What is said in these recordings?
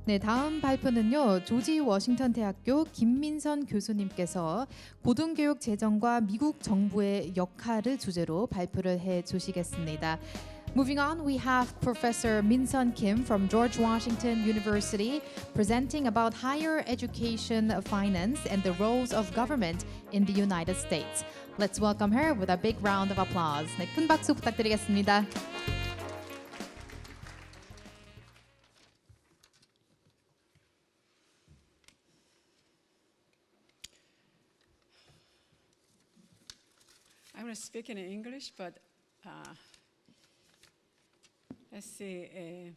네, 다음 발표는요. 조지 워싱턴 대학교 김민선 교수님께서 고등교육 재정과 미국 정부의 역할을 주제로 발표를 해 주시겠습니다. Moving on, we have Professor Min-sun Kim from George Washington University presenting about higher education finance and the roles of government in the United States. Let's welcome her with a big round of applause. 네, 큰 박수 부탁드리겠습니다. I'm going to speak in English, but let's see.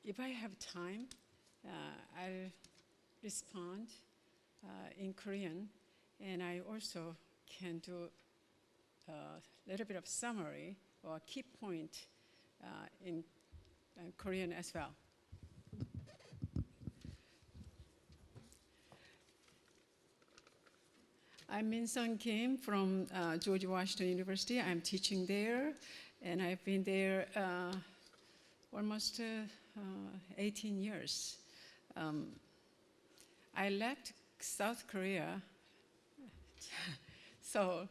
If I have time, I'll respond in Korean, and I also can do a little bit of summary or key point in Korean as well. I'm Min-sun Kim from George Washington University. I'm teaching there, and I've been there almost 18 years. I left South Korea so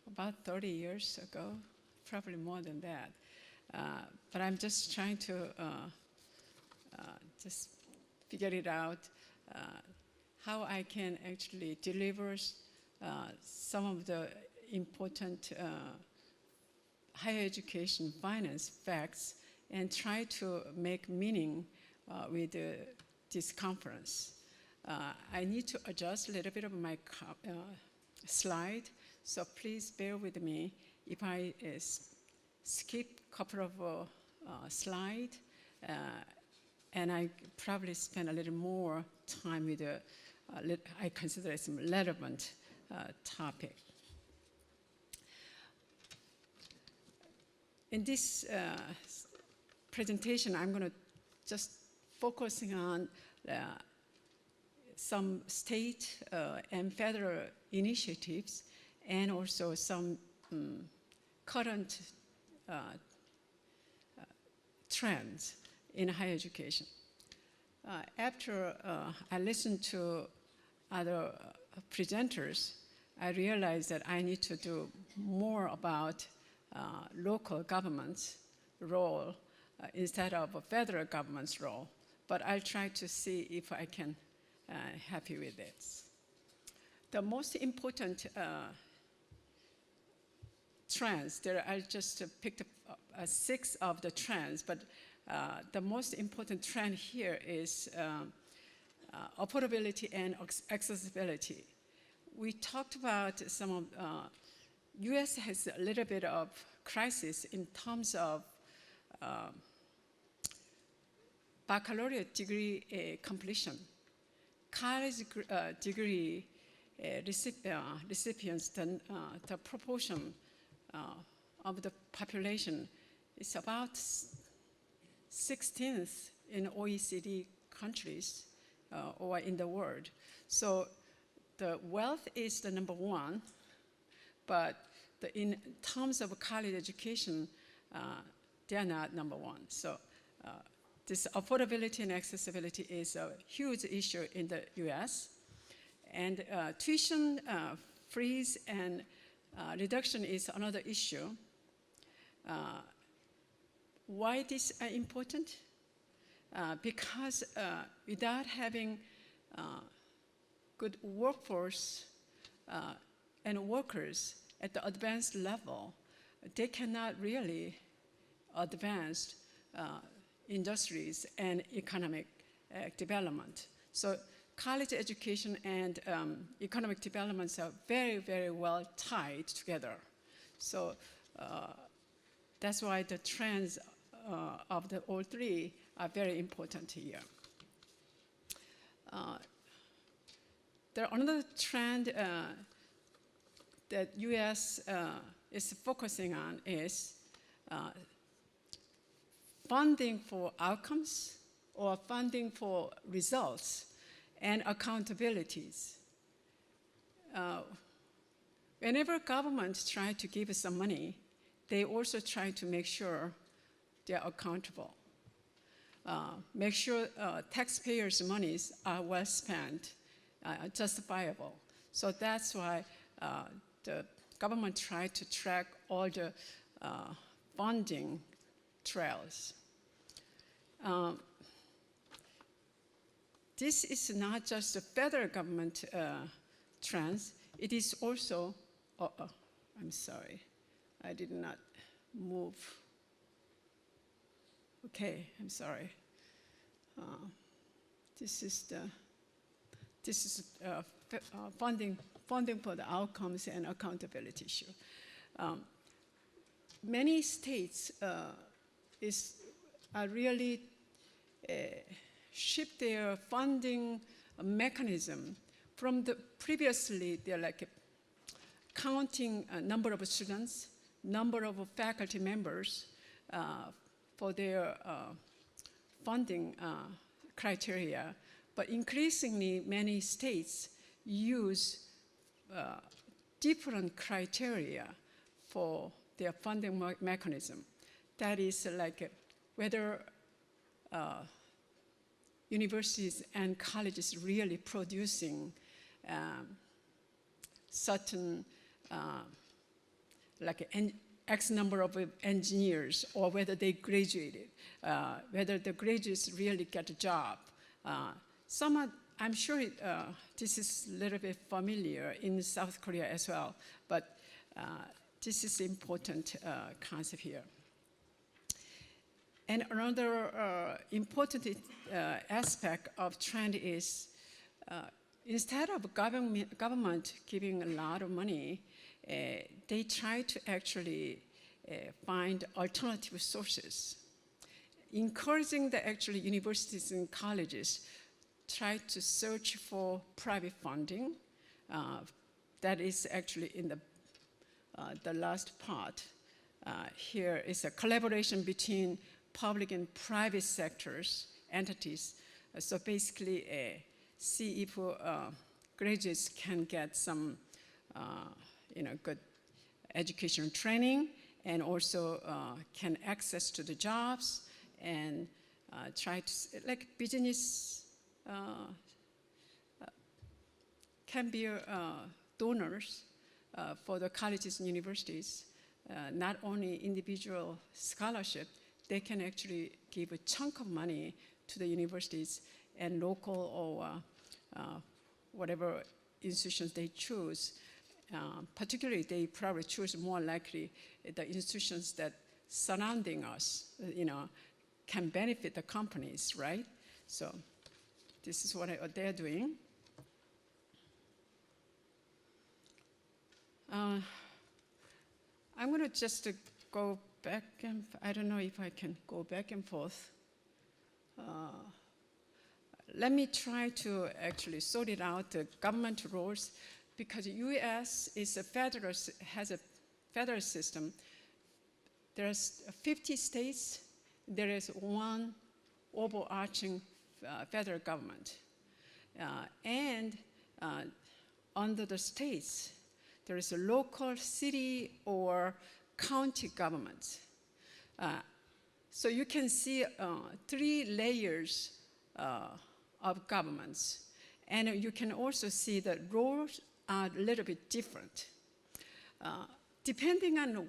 about 30 years ago, probably more than that. But I'm just trying to just figure it out how I can actually deliver some of the important higher education finance facts and try to make meaning with this conference. I need to adjust a little bit of my slide, so please bear with me if I skip a couple of slides, and I probably spend a little more time with I consider it some relevant topic. In this presentation, I'm going to just focusing on some state and federal initiatives and also some current trends in higher education. After I listened to other presenters, I realized that I need to do more about local government's role instead of a federal government's role. But I'll try to see if I can help you with this. The most important trends, I just picked up 6 of the trends, but the most important trend here is affordability and accessibility. We talked about some of, US has a little bit of crisis in terms of baccalaureate degree completion. College degree recipients, the proportion of the population is about 16th in OECD countries or in the world. So the wealth is the number 1, but in terms of college education, they are not number 1. So this affordability and accessibility is a huge issue in the US. And tuition freeze and reduction is another issue. Why this is important? Because without having good workforce and workers at the advanced level, they cannot really advance industries and economic development. So college education and economic developments are very, very well tied together. So that's why the trends of all 3 are very important here. Another trend that US is focusing on is funding for outcomes or funding for results and accountabilities. Whenever governments try to give us some money, they also try to make sure they're accountable. make sure taxpayers' monies are well spent, justifiable. So that's why the government tried to track all the funding trails. This is not just the federal government trends, it is also, I'm sorry, I did not move. Okay, I'm sorry. This is funding for the outcomes and accountability issue. Many states are really shift their funding mechanism from the previously they're like counting a number of students, number of faculty members for their funding criteria, but increasingly many states use different criteria for their funding mechanism. That is like whether universities and colleges really producing certain like X number of engineers, or whether they graduated, whether the graduates really get a job. I'm sure this is a little bit familiar in South Korea as well, but this is important concept here. And another important aspect of trend is instead of government giving a lot of money, they try to actually find alternative sources, encouraging the actually universities and colleges try to search for private funding. That is actually in the last part. Here is a collaboration between public and private sectors, entities. So basically, see if graduates can get some good education training, and also can access to the jobs, and try to, like business can be donors for the colleges and universities, not only individual scholarship, they can actually give a chunk of money to the universities and local or whatever institutions they choose. Particularly, they probably choose more likely the institutions that surrounding us, can benefit the companies, right? So this is what they're doing. I'm going to just go back, and I don't know if I can go back and forth. Let me try to actually sort it out, the government roles, because the U.S. is has a federal system. There's 50 states. There is one overarching federal government. And under the states, there is a local city or county government. So you can see 3 layers of governments. And you can also see that roles are a little bit different. Depending on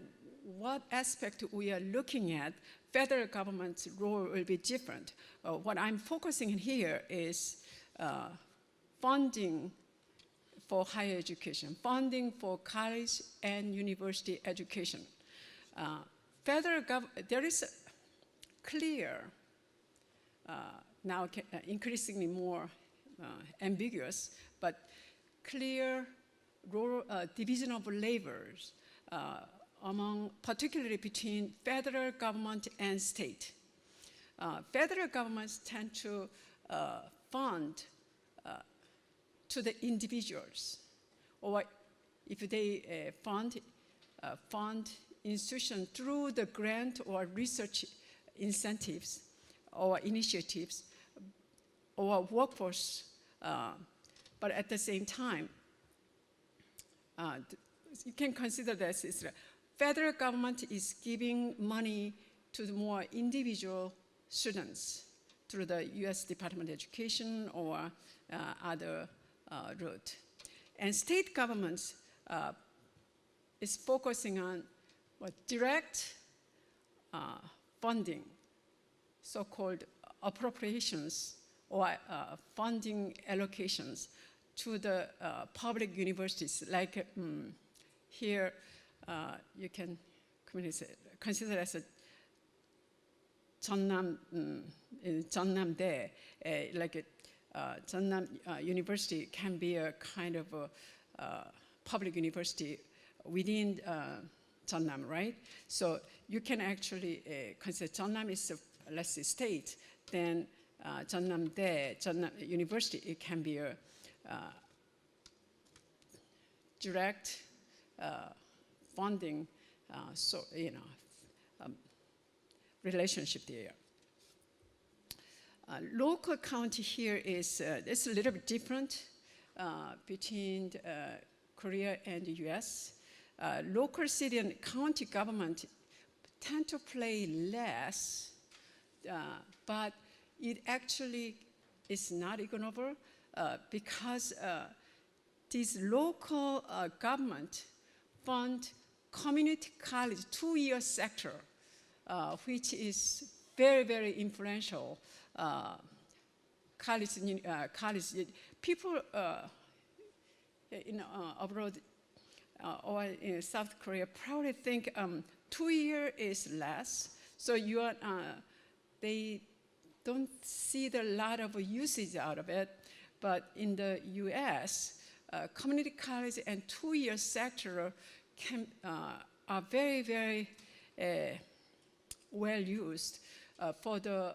what aspect we are looking at, federal government's role will be different. What I'm focusing on here is funding for higher education, funding for college and university education. There is a clear, now increasingly more ambiguous, but clear division of labors particularly between federal government and state. Federal governments tend to fund to the individuals, or if they fund institutions through the grant or research incentives or initiatives or workforce, but at the same time, you can consider this as federal government is giving money to the more individual students, through the U.S. Department of Education or other route. And state governments is focusing on direct funding, so-called appropriations or funding allocations to the public universities. Like here, you can consider as a Jeonnam-dae, like Jeonnam University can be a kind of a public university within Jeonnam, right? So you can actually consider Jeonnam is, let's say, state, then Jeonnam-dae, Jeonnam University, it can be a direct funding, relationship there. Local county here is it's a little bit different between Korea and the US. Local city and county government tend to play less, but it actually is not ignorable because these local government fund community college 2-year sector, which is very, very influential. College. People in abroad or in South Korea probably think 2 years is less, so you are, they don't see a lot of usage out of it. But in the U.S., community college and 2-year sector are very, very well used for the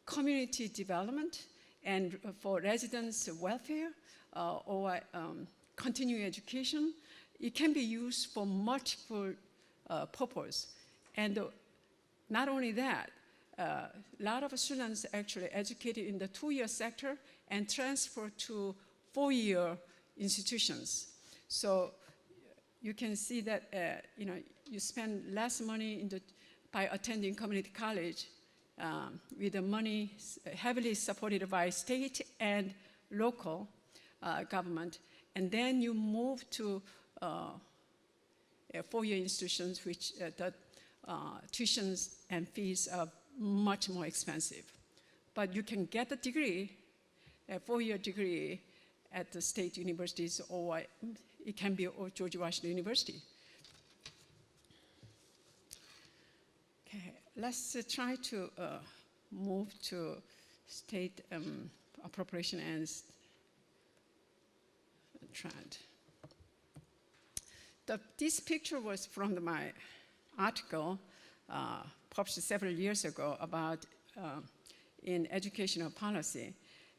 community development and for residents' welfare or continuing education. It can be used for multiple purposes. And not only that, a lot of students actually educated in the 2-year sector and transfer to 4-year institutions. So you can see that you spend less money by attending community college with the money heavily supported by state and local government, and then you move to 4-year institutions, which the tuitions and fees are much more expensive. But you can get a degree, a 4-year degree at the state universities, or it can be George Washington University. Okay, let's try to move to state appropriation and trend. This picture was from my article published several years ago about in educational policy.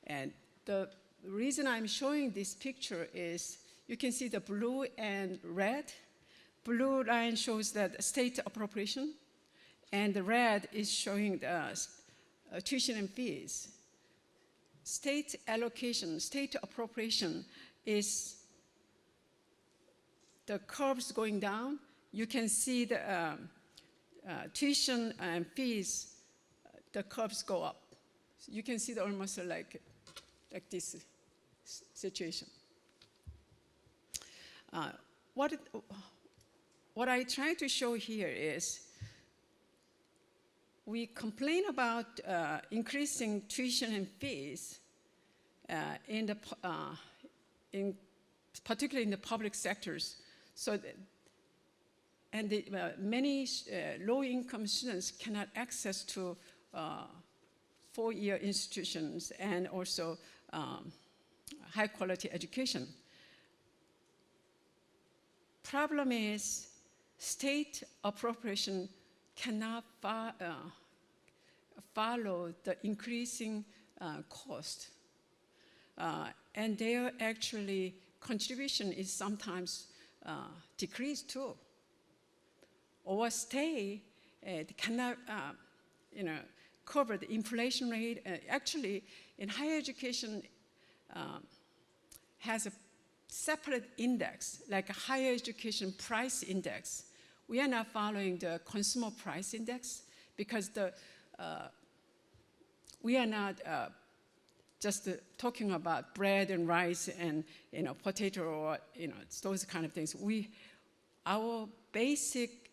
And the reason I'm showing this picture is you can see the blue and red. Blue line shows that state appropriation, and the red is showing the tuition and fees. State allocation, state appropriation is the curves going down. You can see the tuition and fees, the curves go up. So you can see the almost like this situation. What I try to show here is we complain about increasing tuition and fees particularly in the public sectors. So, many low-income students cannot access to 4-year institutions and also high-quality education. Problem is state appropriation cannot follow the increasing cost. And their actually contribution is sometimes decreased too. Or state cannot cover the inflation rate. Actually, in higher education has a separate index, like a higher education price index. We are not following the consumer price index because the we are not just talking about bread and rice and potato or those kind of things. Our basic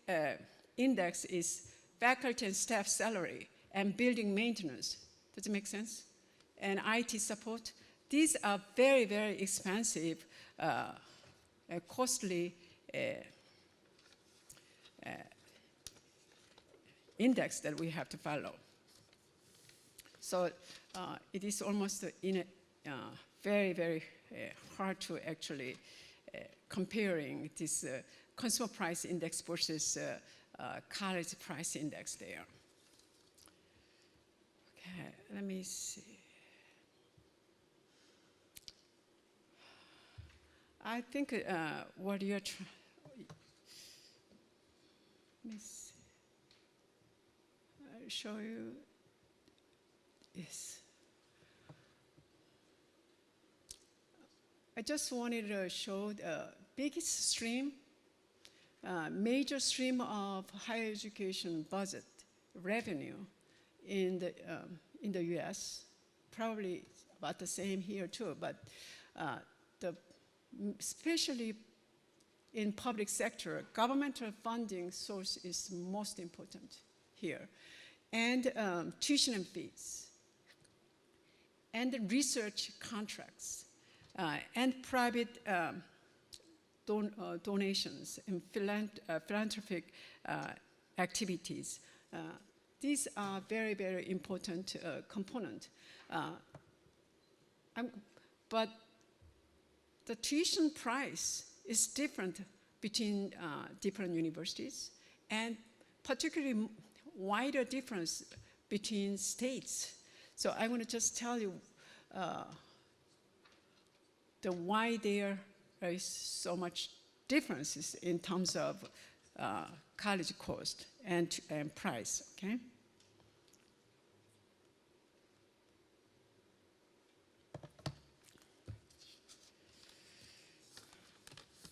index is faculty and staff salary and building maintenance. Does it make sense? And IT support. These are very, very expensive, costly index that we have to follow. So it is almost very, very hard to actually comparing this consumer price index versus college price index there. Okay, let me see. I think what you're trying, let me see. I'll show you. Yes. I just wanted to show the biggest stream, major stream of higher education budget revenue in the U.S. Probably about the same here too, but especially in public sector, governmental funding source is most important here, and tuition and fees, and the research contracts, and private donations and philanthropic activities. These are very, very important component. But the tuition price is different between different universities, and particularly wider difference between states. So I want to just tell you the why there is so much differences in terms of college cost and price, okay?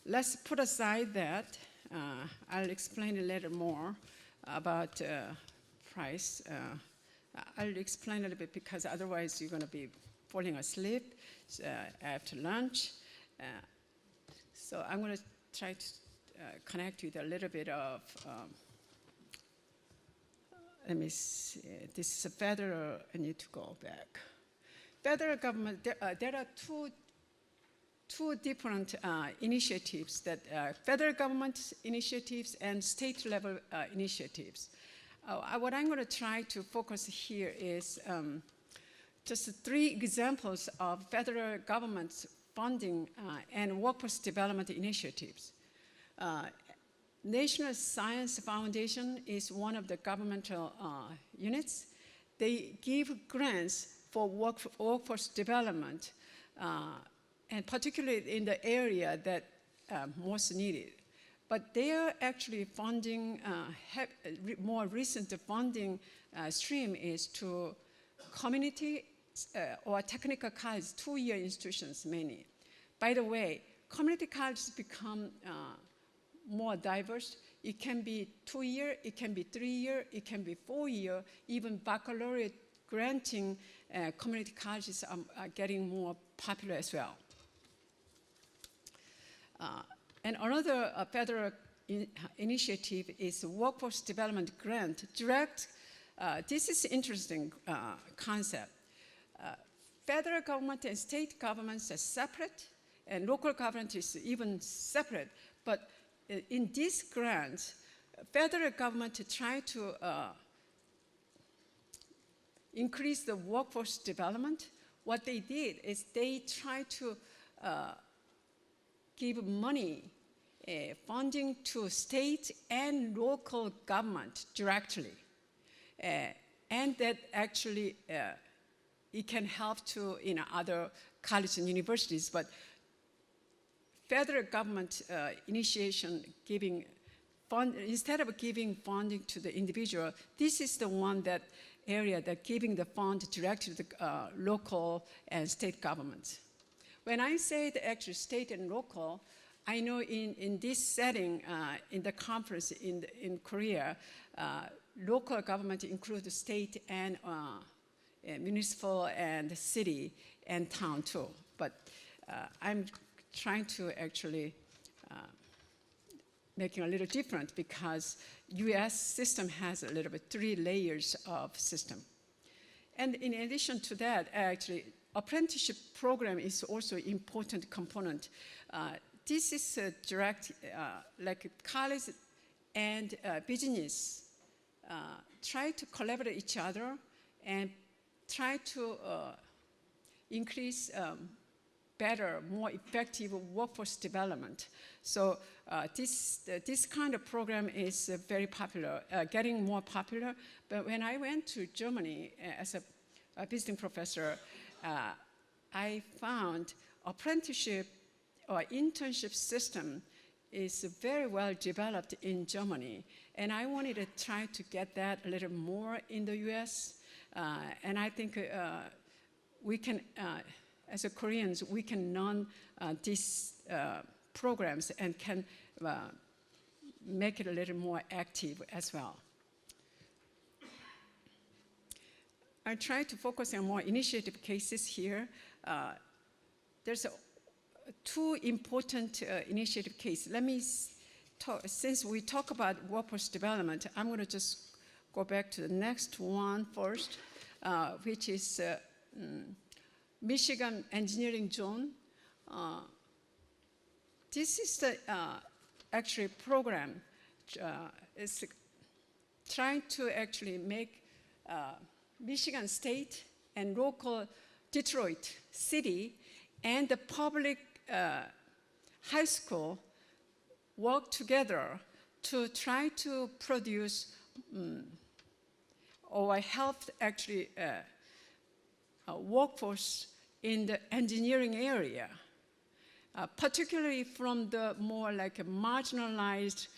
Let's put aside that. I'll explain a little more about price. I'll explain a little bit because otherwise you're going to be falling asleep after lunch. So I'm going to try to connect with a little bit of, let me see, this is a federal, I need to go back. Federal government, there are two different initiatives that federal government initiatives and state level initiatives. What I'm going to try to focus here is just 3 examples of federal government's funding and workforce development initiatives. National Science Foundation is one of the governmental units. They give grants for workforce development, and particularly in the area that most needed. But they are actually funding, more recent funding stream is to community or technical college, 2-year institutions mainly. By the way, community colleges become more diverse. It can be 2-year, it can be 3-year, it can be 4-year, even baccalaureate granting community colleges are getting more popular as well. And another federal initiative is Workforce Development Grant Direct. This is interesting concept. Federal government and state governments are separate, and local government is even separate. But in this grant, federal government try to increase the workforce development. What they did is they tried to give money, funding to state and local government directly. And that actually, it can help to other colleges and universities, but federal government initiation giving instead of giving funding to the individual, this is the one that area that giving the fund directly to the local and state governments. When I say the actual state and local, I know in this setting, in the conference in Korea, local government include the state and municipal and city and town too. But I'm trying to actually making a little different because US system has a little bit 3 layers of system. And in addition to that, actually, apprenticeship program is also important component. This is a direct, like college and business try to collaborate each other and try to increase better, more effective workforce development. So this kind of program is very popular, getting more popular. But when I went to Germany as a visiting professor, I found apprenticeship or internship system is very well developed in Germany. And I wanted to try to get that a little more in the US. And I think we can, as a Koreans, we can learn these programs and can make it a little more active as well. I try to focus on more initiative cases here. There's 2 important initiative cases. Let me talk, since we talk about workforce development, I'm going to just go back to the next one first, which is Michigan Engineering Zone. This is the actually program. It's trying to actually make Michigan State and local Detroit city and the public high school work together to try to produce or help actually workforce in the engineering area, particularly from the more like marginalized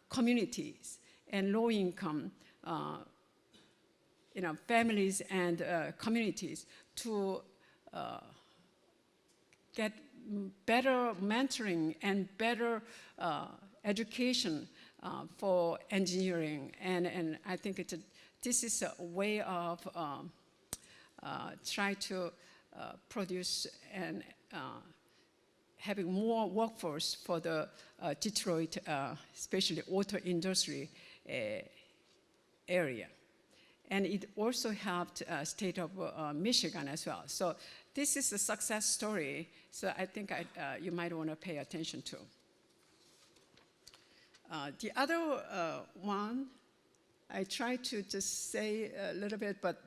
communities and low income families and communities to get better mentoring and better education for engineering. And I think this is a way of try to produce and having more workforce for the Detroit, especially auto industry area. And it also helped state of Michigan as well. So this is a success story, so I think you might want to pay attention to. The other one, I tried to just say a little bit, but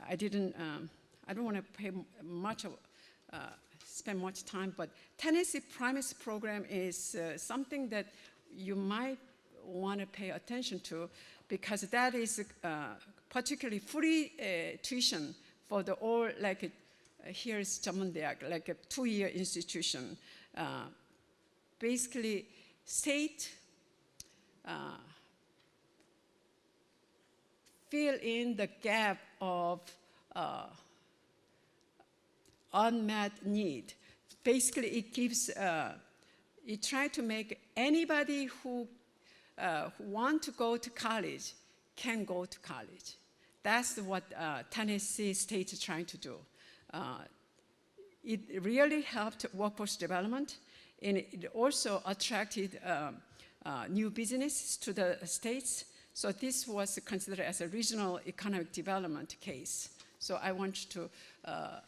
I didn't, I don't want to pay much, spend much time, but Tennessee Primacy Program is something that you might want to pay attention to because that is particularly free tuition for the all, like here is 전문대학, like a 2-year institution. Basically, state fill in the gap of unmet need. Basically, it gives, it tries to make anybody who want to go to college can go to college. That's what Tennessee State is trying to do. It really helped workforce development, and it also attracted new businesses to the states. So this was considered as a regional economic development case. So I want you to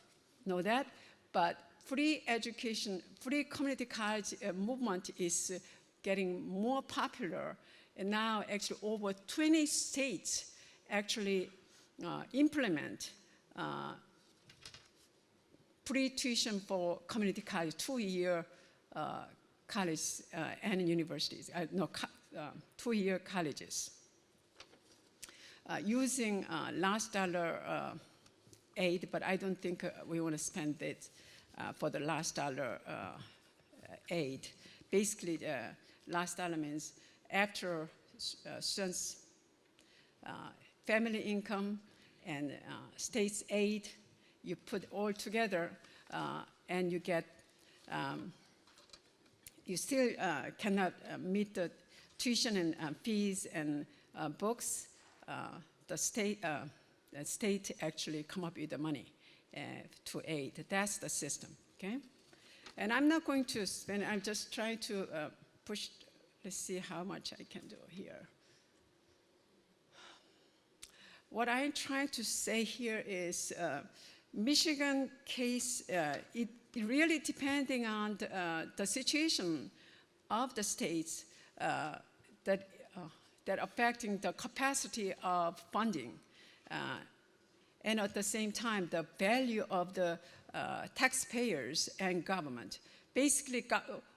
know that. But free education, free community college movement is getting more popular. And now actually over 20 states actually implement free tuition for community college, 2-year college and universities, 2-year colleges. Using last dollar aid, but I don't think we want to spend it for the last dollar aid. Basically, last dollar means after students' family income and state's aid, you put all together and you get, you still cannot meet the tuition and fees and books. The state, the state actually come up with the money to aid. That's the system, okay? And I'm not going to spend, I'm just trying to push, let's see how much I can do here. What I'm trying to say here is Michigan case, it really depending on the situation of the states that affecting the capacity of funding and at the same time the value of the taxpayers and government. Basically,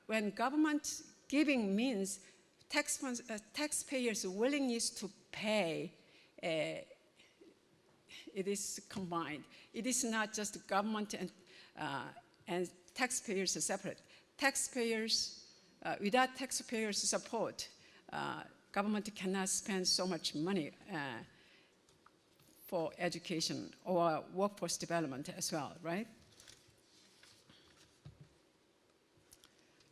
when government giving means taxpayers' willingness to pay, it is combined. It is not just government and taxpayers are separate. Taxpayers, without taxpayers' support, government cannot spend so much money for education or workforce development as well, right?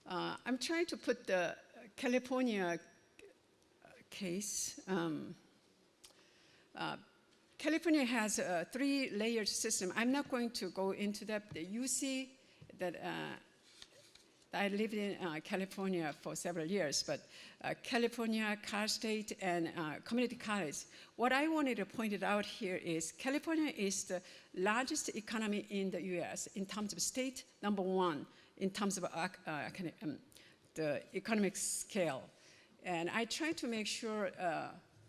I'm trying to put the California case. California has a 3-layered system. I'm not going to go into that. You see that I lived in California for several years, but California, Cal State, and community college. What I wanted to point it out here is California is the largest economy in the US in terms of state, number 1 in terms of the economic scale. And I try to make sure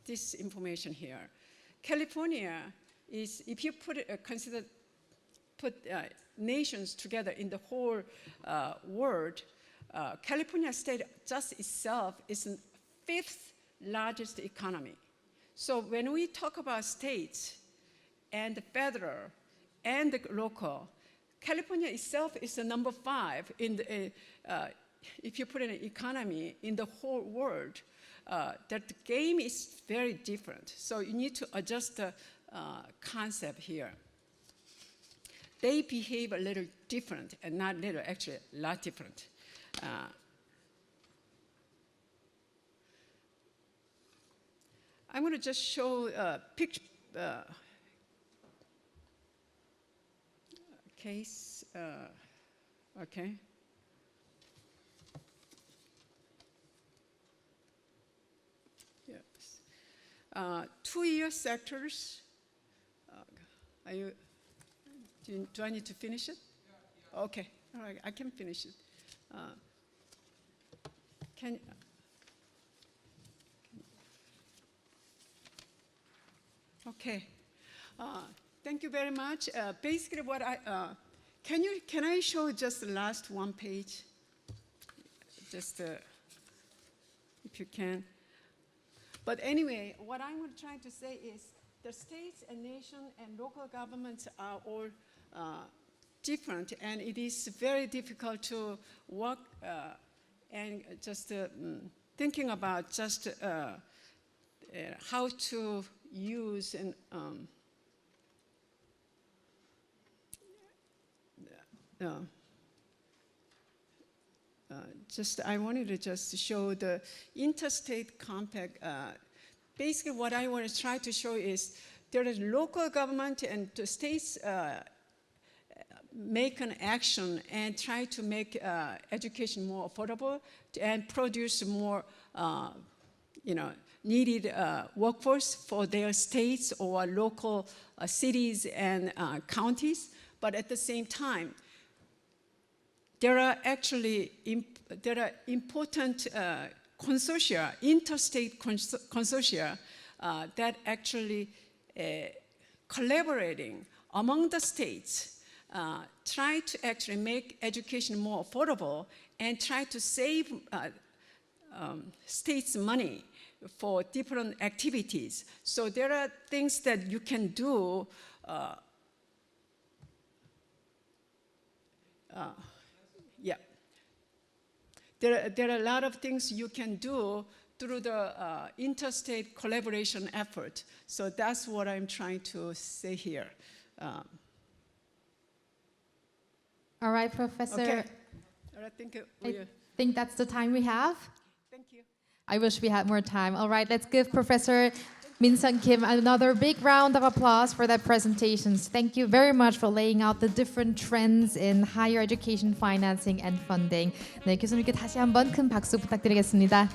this information here. California is, if you put nations together in the whole world, California state just itself is the 5th largest economy. So when we talk about states and the federal and the local, California itself is the number 5 in the, if you put in an economy in the whole world. That the game is very different. So you need to adjust the concept here. They behave a little different, and not little, actually a lot different. I'm going to just show a picture, case, okay. Yes. 2-year sectors. Are you? Do I need to finish it? Yeah. Okay. All right. I can finish it. Okay. Thank you very much. Basically, what can I show just the last one page? Just if you can. But anyway, what I'm trying to say is the states and nation and local governments are all different, and it is very difficult to work and just thinking about just how to use and I wanted to just show the interstate compact. Basically, what I want to try to show is there is local government and the states make an action and try to make education more affordable and produce more, needed workforce for their states or local cities and counties. But at the same time, there are actually important consortia, interstate consortia that actually collaborating among the states, try to actually make education more affordable and try to save states money for different activities. So there are things that you can do. Yeah. There are a lot of things you can do through the interstate collaboration effort. So that's what I'm trying to say here. All right, Professor. Okay. All right, thank you. I think that's the time we have. Thank you. I wish we had more time. All right, let's give Professor Min-sun Kim, another big round of applause for that presentations. Thank you very much for laying out the different trends in higher education financing and funding. 네, 교수님께 다시 한번 큰 박수 부탁드리겠습니다.